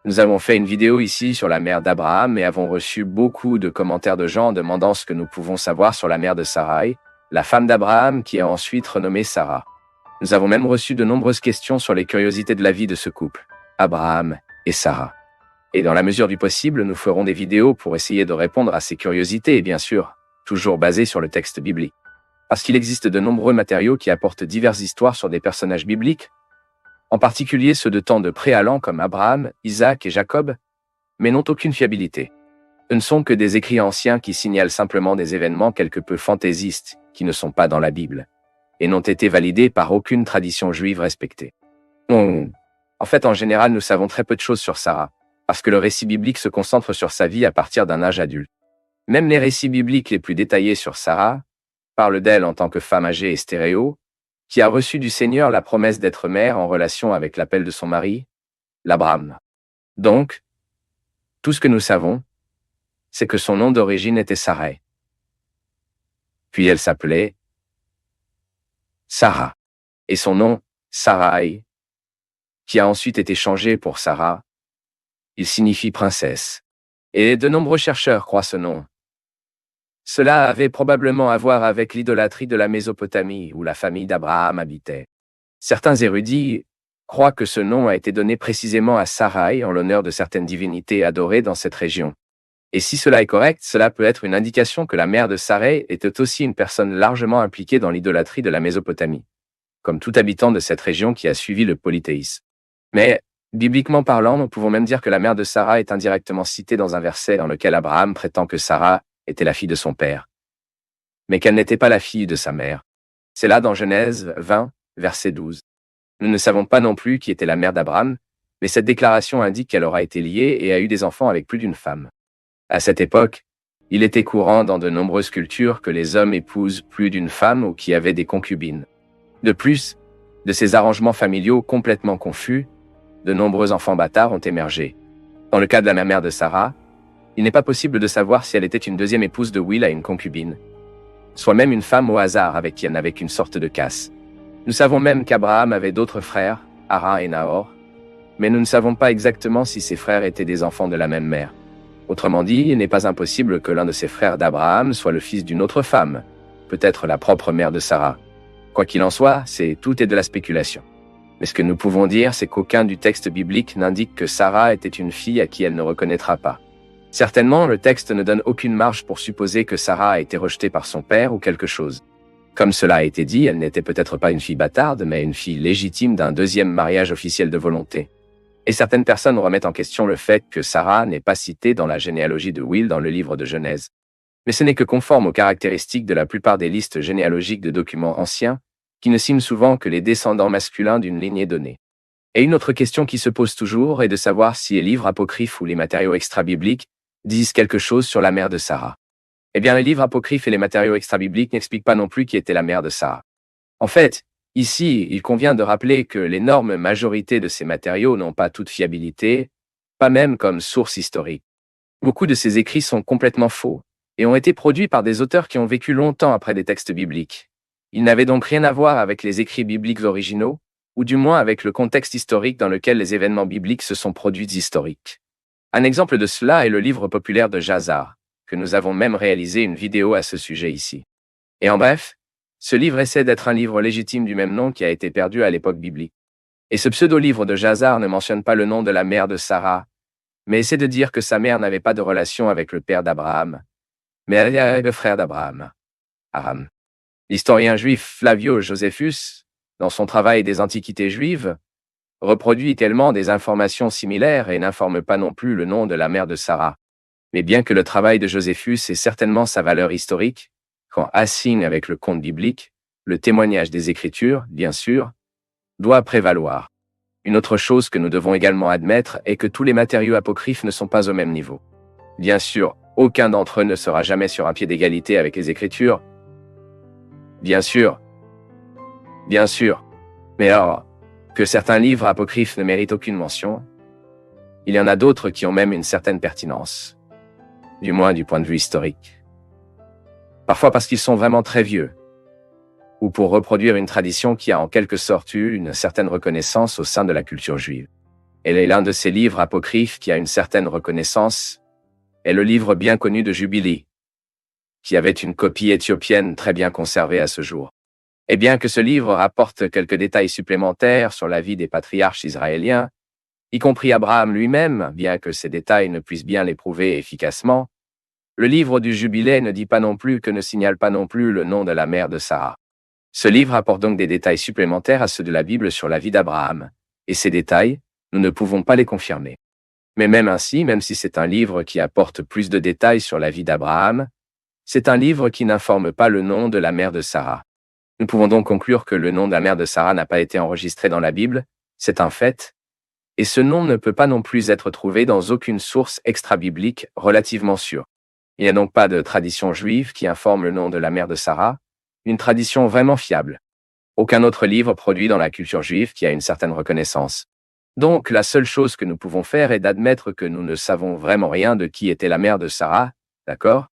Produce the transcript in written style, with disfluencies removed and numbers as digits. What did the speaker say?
Nous avons fait une vidéo ici sur la mère d'Abraham et avons reçu beaucoup de commentaires de gens demandant ce que nous pouvons savoir sur la mère de Sarai, la femme d'Abraham qui est ensuite renommée Sarah. Nous avons même reçu de nombreuses questions sur les curiosités de la vie de ce couple, Abraham et Sarah. Et dans la mesure du possible, nous ferons des vidéos pour essayer de répondre à ces curiosités et bien sûr, toujours basées sur le texte biblique. Parce qu'il existe de nombreux matériaux qui apportent diverses histoires sur des personnages bibliques, en particulier ceux de temps de préallant comme Abraham, Isaac et Jacob, mais n'ont aucune fiabilité. Ce ne sont que des écrits anciens qui signalent simplement des événements quelque peu fantaisistes qui ne sont pas dans la Bible et n'ont été validés par aucune tradition juive respectée. En fait, en général, nous savons très peu de choses sur Sarah, parce que le récit biblique se concentre sur sa vie à partir d'un âge adulte. Même les récits bibliques les plus détaillés sur Sarah parlent d'elle en tant que femme âgée et stéréo, qui a reçu du Seigneur la promesse d'être mère en relation avec l'appel de son mari, l'Abraham. Donc, tout ce que nous savons, c'est que son nom d'origine était Sarai. Puis elle s'appelait Sarah. Et son nom, Sarai, qui a ensuite été changé pour Sarah, il signifie princesse. Et de nombreux chercheurs croient ce nom. Cela avait probablement à voir avec l'idolâtrie de la Mésopotamie où la famille d'Abraham habitait. Certains érudits croient que ce nom a été donné précisément à Sarai en l'honneur de certaines divinités adorées dans cette région. Et si cela est correct, cela peut être une indication que la mère de Sarai était aussi une personne largement impliquée dans l'idolâtrie de la Mésopotamie, comme tout habitant de cette région qui a suivi le polythéisme. Mais, bibliquement parlant, nous pouvons même dire que la mère de Sarah est indirectement citée dans un verset dans lequel Abraham prétend que Sarah était la fille de son père, mais qu'elle n'était pas la fille de sa mère. C'est là dans Genèse 20, verset 12. Nous ne savons pas non plus qui était la mère d'Abraham, mais cette déclaration indique qu'elle aura été liée et a eu des enfants avec plus d'une femme. À cette époque, il était courant dans de nombreuses cultures que les hommes épousent plus d'une femme ou qui avaient des concubines. De plus, de ces arrangements familiaux complètement confus, de nombreux enfants bâtards ont émergé. Dans le cas de la mère de Sarah, il n'est pas possible de savoir si elle était une deuxième épouse de Will à une concubine, soit même une femme au hasard avec qui elle n'avait qu'une sorte de casse. Nous savons même qu'Abraham avait d'autres frères, Haran et Nahor, mais nous ne savons pas exactement si ces frères étaient des enfants de la même mère. Autrement dit, il n'est pas impossible que l'un de ses frères d'Abraham soit le fils d'une autre femme, peut-être la propre mère de Sarah. Quoi qu'il en soit, tout est de la spéculation. Mais ce que nous pouvons dire, c'est qu'aucun du texte biblique n'indique que Sarah était une fille à qui elle ne reconnaîtra pas. Certainement, le texte ne donne aucune marge pour supposer que Sarah a été rejetée par son père ou quelque chose. Comme cela a été dit, elle n'était peut-être pas une fille bâtarde, mais une fille légitime d'un deuxième mariage officiel de volonté. Et certaines personnes remettent en question le fait que Sarah n'est pas citée dans la généalogie de Will dans le livre de Genèse. Mais ce n'est que conforme aux caractéristiques de la plupart des listes généalogiques de documents anciens, qui ne ciment souvent que les descendants masculins d'une lignée donnée. Et une autre question qui se pose toujours est de savoir si les livres apocryphes ou les matériaux extra-bibliques disent quelque chose sur la mère de Sarah. Eh bien, les livres apocryphes et les matériaux extra-bibliques n'expliquent pas non plus qui était la mère de Sarah. En fait, ici, il convient de rappeler que l'énorme majorité de ces matériaux n'ont pas toute fiabilité, pas même comme source historique. Beaucoup de ces écrits sont complètement faux et ont été produits par des auteurs qui ont vécu longtemps après des textes bibliques. Ils n'avaient donc rien à voir avec les écrits bibliques originaux, ou du moins avec le contexte historique dans lequel les événements bibliques se sont produits historiques. Un exemple de cela est le livre populaire de Jazar, que nous avons même réalisé une vidéo à ce sujet ici. Et en bref, ce livre essaie d'être un livre légitime du même nom qui a été perdu à l'époque biblique. Et ce pseudo-livre de Jazar ne mentionne pas le nom de la mère de Sarah, mais essaie de dire que sa mère n'avait pas de relation avec le père d'Abraham, mais avec le frère d'Abraham, Aram. L'historien juif Flavio Josephus, dans son travail des Antiquités juives, reproduit également des informations similaires et n'informe pas non plus le nom de la mère de Sarah. Mais bien que le travail de Josephus ait certainement sa valeur historique, quand assigne avec le conte biblique, le témoignage des Écritures, bien sûr, doit prévaloir. Une autre chose que nous devons également admettre est que tous les matériaux apocryphes ne sont pas au même niveau. Bien sûr, aucun d'entre eux ne sera jamais sur un pied d'égalité avec les Écritures. Bien sûr. Mais alors, que certains livres apocryphes ne méritent aucune mention, il y en a d'autres qui ont même une certaine pertinence, du moins du point de vue historique. Parfois parce qu'ils sont vraiment très vieux, ou pour reproduire une tradition qui a en quelque sorte eu une certaine reconnaissance au sein de la culture juive. Elle est l'un de ces livres apocryphes qui a une certaine reconnaissance, est le livre bien connu de Jubilée, qui avait une copie éthiopienne très bien conservée à ce jour. Et bien que ce livre rapporte quelques détails supplémentaires sur la vie des patriarches israéliens, y compris Abraham lui-même, bien que ces détails ne puissent bien l'éprouver efficacement, le livre du Jubilé ne dit pas non plus que ne signale pas non plus le nom de la mère de Sarah. Ce livre apporte donc des détails supplémentaires à ceux de la Bible sur la vie d'Abraham, et ces détails, nous ne pouvons pas les confirmer. Mais même ainsi, même si c'est un livre qui apporte plus de détails sur la vie d'Abraham, c'est un livre qui n'informe pas le nom de la mère de Sarah. Nous pouvons donc conclure que le nom de la mère de Sarah n'a pas été enregistré dans la Bible, c'est un fait, et ce nom ne peut pas non plus être trouvé dans aucune source extra-biblique relativement sûre. Il n'y a donc pas de tradition juive qui informe le nom de la mère de Sarah, une tradition vraiment fiable. Aucun autre livre produit dans la culture juive qui a une certaine reconnaissance. Donc, la seule chose que nous pouvons faire est d'admettre que nous ne savons vraiment rien de qui était la mère de Sarah, d'accord?